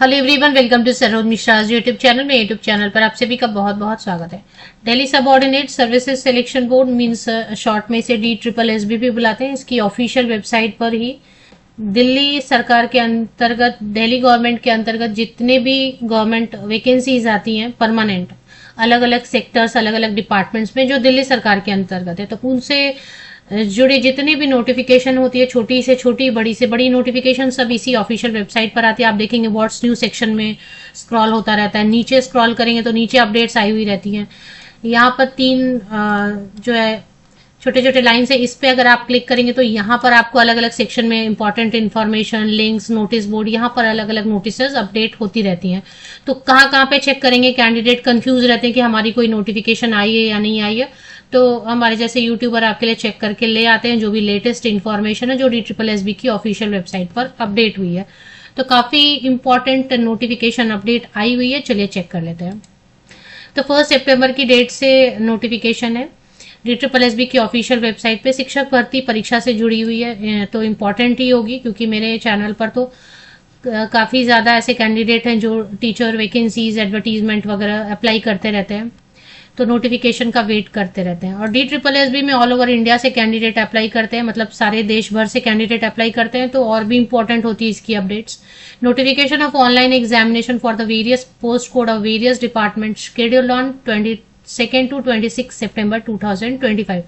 Hello everyone, welcome to Saroj Mishra YouTube channel में। YouTube channel पर आप सभी का बहुत बहुत स्वागत है। Delhi subordinate services selection board means short में इसे DSSB बुलाते हैं। इसकी ऑफिशियल वेबसाइट पर ही दिल्ली सरकार के अंतर्गत, दिल्ली गवर्नमेंट के अंतर्गत जितने भी गवर्नमेंट वैकेंसीज आती हैं परमानेंट, अलग अलग सेक्टर्स, अलग अलग डिपार्टमेंट्स में जो दिल्ली सरकार के अंतर्गत है, तो उनसे जुड़े जितनी भी नोटिफिकेशन होती है, छोटी से छोटी, बड़ी से बड़ी नोटिफिकेशन, सब इसी ऑफिशियल वेबसाइट पर आती है। आप देखेंगे व्हाट्स न्यू सेक्शन में स्क्रॉल होता रहता है, नीचे स्क्रॉल करेंगे तो नीचे अपडेट्स आई हुई रहती हैं। यहाँ पर तीन जो है छोटे छोटे लाइन्स है, इस पे अगर आप क्लिक करेंगे तो यहाँ पर आपको अलग अलग सेक्शन में important information, links, notice board, यहाँ पर अलग अलग नोटिस अपडेट होती रहती हैं। तो कहाँ पे चेक करेंगे, कैंडिडेट कंफ्यूज रहते हैं कि हमारी कोई नोटिफिकेशन आई है या नहीं आई है, तो हमारे जैसे यूट्यूबर आपके लिए चेक करके ले आते हैं जो भी लेटेस्ट इन्फॉर्मेशन है जो DSSB की ऑफिशियल वेबसाइट पर अपडेट हुई है। तो काफी इंपॉर्टेंट नोटिफिकेशन अपडेट आई हुई है, चलिए चेक कर लेते हैं। तो 1 सितंबर की डेट से नोटिफिकेशन है DSSB की ऑफिशियल वेबसाइट पे, शिक्षक भर्ती परीक्षा से जुड़ी हुई है, तो इम्पोर्टेंट ही होगी क्योंकि मेरे चैनल पर तो काफी ज्यादा ऐसे कैंडिडेट हैं जो टीचर वैकेंसीज, एडवर्टीजमेंट वगैरह अप्लाई करते रहते हैं, तो नोटिफिकेशन का वेट करते रहते हैं। और DSSB में ऑल ओवर इंडिया से कैंडिडेट अप्लाई करते हैं, मतलब सारे देश भर से कैंडिडेट अप्लाई करते हैं, तो और भी इंपॉर्टेंट होती है इसकी updates. Notification of online examination for the various post code of various department scheduled on 22 to 26 September 2025।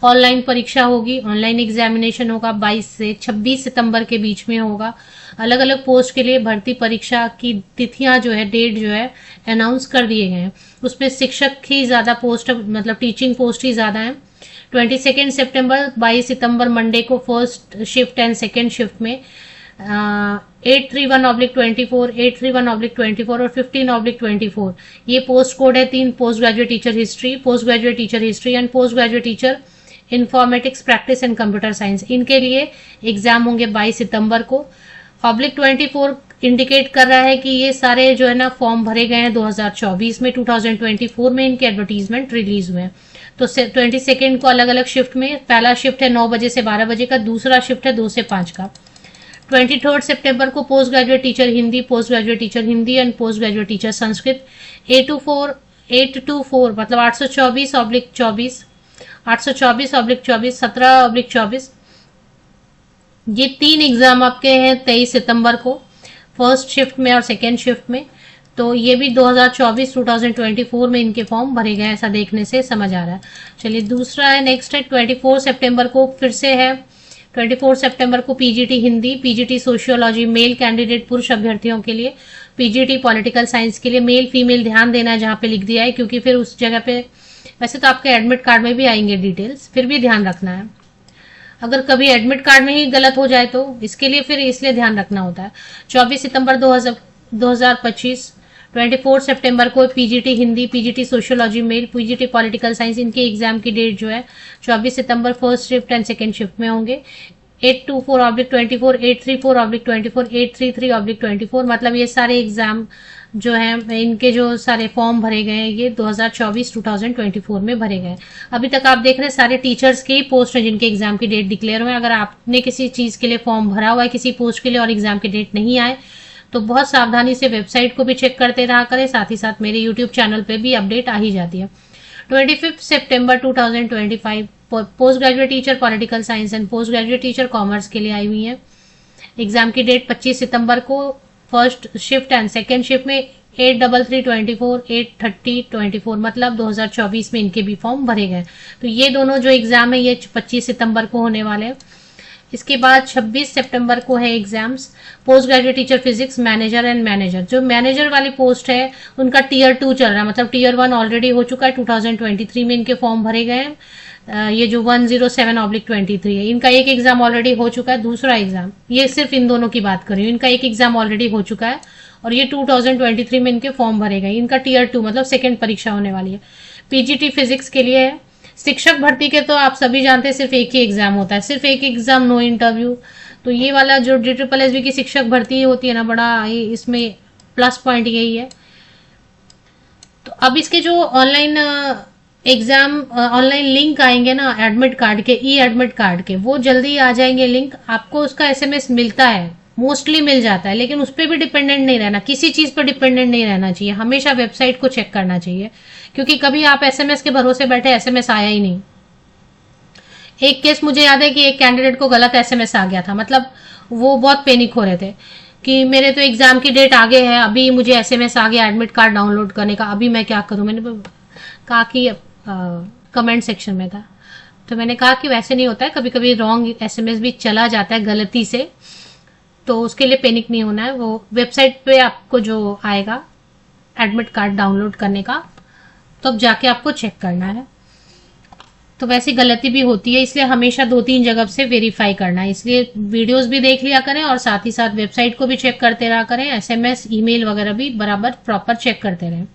Online परीक्षा होगी, ऑनलाइन एग्जामिनेशन होगा, 22 से 26 सितंबर के बीच में होगा। अलग अलग पोस्ट के लिए भर्ती परीक्षा की तिथियां जो है, डेट जो है अनाउंस कर दिए गए हैं। उसमें शिक्षक ही ज्यादा पोस्ट, मतलब टीचिंग पोस्ट ही ज्यादा है। 22 सितंबर, 22 सितंबर मंडे को first shift and second shift में 831/24, 831/24 और 15/24 ये पोस्ट कोड है। 3 post graduate teacher history, post graduate teacher history and post graduate teacher informatics practice and computer science, इनके लिए एग्जाम होंगे 22 सितंबर को। /24 इंडिकेट कर रहा है कि ये सारे जो है ना फॉर्म भरे गए हैं 2024 में, 2024 में इनके एडवर्टीजमेंट रिलीज हुए हैं। तो 22 को अलग अलग शिफ्ट में, पहला शिफ्ट है 9 बजे से 12 बजे का, दूसरा शिफ्ट है 2 से 5 का। 23 सितंबर को post graduate teacher Hindi, post graduate teacher Hindi and post graduate teacher Sanskrit 824 मतलब 824/24, 824/24, 17/24, ये 3 एग्जाम आपके हैं 23 सितंबर को, फर्स्ट शिफ्ट में और सेकेंड शिफ्ट में। तो ये भी 2024 में इनके फॉर्म भरे गए, ऐसा देखने से समझ आ रहा है। चलिए दूसरा है, नेक्स्ट है 24 सितंबर को, फिर से है 24 सितंबर को PGT Hindi, PGT sociology male candidate पुरुष अभ्यर्थियों के लिए, PGT पॉलिटिकल साइंस के लिए मेल फीमेल ध्यान देना है जहां पे लिख दिया है, क्योंकि फिर उस जगह पे, वैसे तो आपके एडमिट कार्ड में भी आएंगे डिटेल्स, फिर भी ध्यान रखना है। अगर कभी एडमिट कार्ड में ही गलत हो जाए तो इसके लिए फिर इसलिए ध्यान रखना होता है। 24 सितंबर 2025, 24 सितंबर को PGT Hindi, PGT sociology male, PGT political science, इनके एग्जाम की डेट जो है 24 सितंबर first shift and second shift में होंगे। 824/24, 834/24, 833/24, मतलब ये सारे एग्जाम जो है, इनके जो सारे फॉर्म भरे गए हैं ये 2024 में भरे गए। अभी तक आप देख रहे हैं सारे टीचर्स के ही पोस्ट हैं जिनके एग्जाम की डेट डिक्लेयर हुए हैं। अगर आपने किसी चीज के लिए फॉर्म भरा हुआ है किसी पोस्ट के लिए और एग्जाम की डेट नहीं आए तो बहुत सावधानी से वेबसाइट को भी चेक करते रहा करें, साथ ही साथ मेरे यूट्यूब चैनल पे भी अपडेट आ ही जाती है। 25 सितंबर 2025 post graduate teacher political science and post graduate teacher commerce के लिए आई हुई है। एग्जाम की डेट 25 सितंबर को, first shift and second shift में 833/24, 830/24, मतलब 2024 में इनके भी फॉर्म भरे गए। तो ये दोनों जो एग्जाम है ये 25 सितंबर को होने वाले हैं। इसके बाद 26 सितंबर को है exams, post graduate teacher physics manager and manager. जो मैनेजर वाली पोस्ट है उनका Tier 2 चल रहा है, मतलब Tier 1 ऑलरेडी हो चुका है, 2023 में इनके फॉर्म भरे गए हैं। ये जो 107/23 है, इनका एक एग्जाम ऑलरेडी हो चुका है, दूसरा एग्जाम, ये सिर्फ इन दोनों की बात कर रही हूँ, इनका एक एग्जाम ऑलरेडी हो चुका है और ये 2023 में इनके फॉर्म भरे गए। इनका Tier 2 मतलब सेकेंड परीक्षा होने वाली है। PGT फिजिक्स के लिए है। शिक्षक भर्ती के तो आप सभी जानते हैं सिर्फ एक ही एग्जाम होता है, सिर्फ एक एग्जाम, नो इंटरव्यू। तो ये वाला जो DSSB की शिक्षक भर्ती होती है ना, बड़ा इसमें प्लस पॉइंट यही है। तो अब इसके जो ऑनलाइन एग्जाम, ऑनलाइन लिंक आएंगे ना एडमिट कार्ड के, ई एडमिट कार्ड के, वो जल्दी आ जाएंगे लिंक, आपको उसका SMS मिलता है मोस्टली मिल जाता है, लेकिन उस पर भी डिपेंडेंट नहीं रहना, किसी चीज पर डिपेंडेंट नहीं रहना चाहिए, हमेशा वेबसाइट को चेक करना चाहिए, क्योंकि कभी आप एसएमएस के भरोसे बैठे एसएमएस आया ही नहीं। एक केस मुझे याद है कि एक कैंडिडेट को गलत एसएमएस आ गया था, मतलब वो बहुत पैनिक हो रहे थे कि मेरे तो एग्जाम की डेट आगे है, अभी मुझे एसएमएस आ गया एडमिट कार्ड डाउनलोड करने का, अभी मैं क्या करूं। मैंने कहा कि कमेंट सेक्शन में था, तो मैंने कहा कि वैसे नहीं होता है, कभी कभी रॉन्ग एसएमएस भी चला जाता है गलती से, तो उसके लिए पैनिक नहीं होना है। वो वेबसाइट पे आपको जो आएगा एडमिट कार्ड डाउनलोड करने का, तो अब जाके आपको चेक करना है। तो वैसी गलती भी होती है, इसलिए हमेशा 2-3 जगह से वेरीफाई करना है, इसलिए वीडियोस भी देख लिया करें और साथ ही साथ वेबसाइट को भी चेक करते रहा करें, एसएमएस ईमेल वगैरह भी बराबर प्रॉपर चेक करते रहें।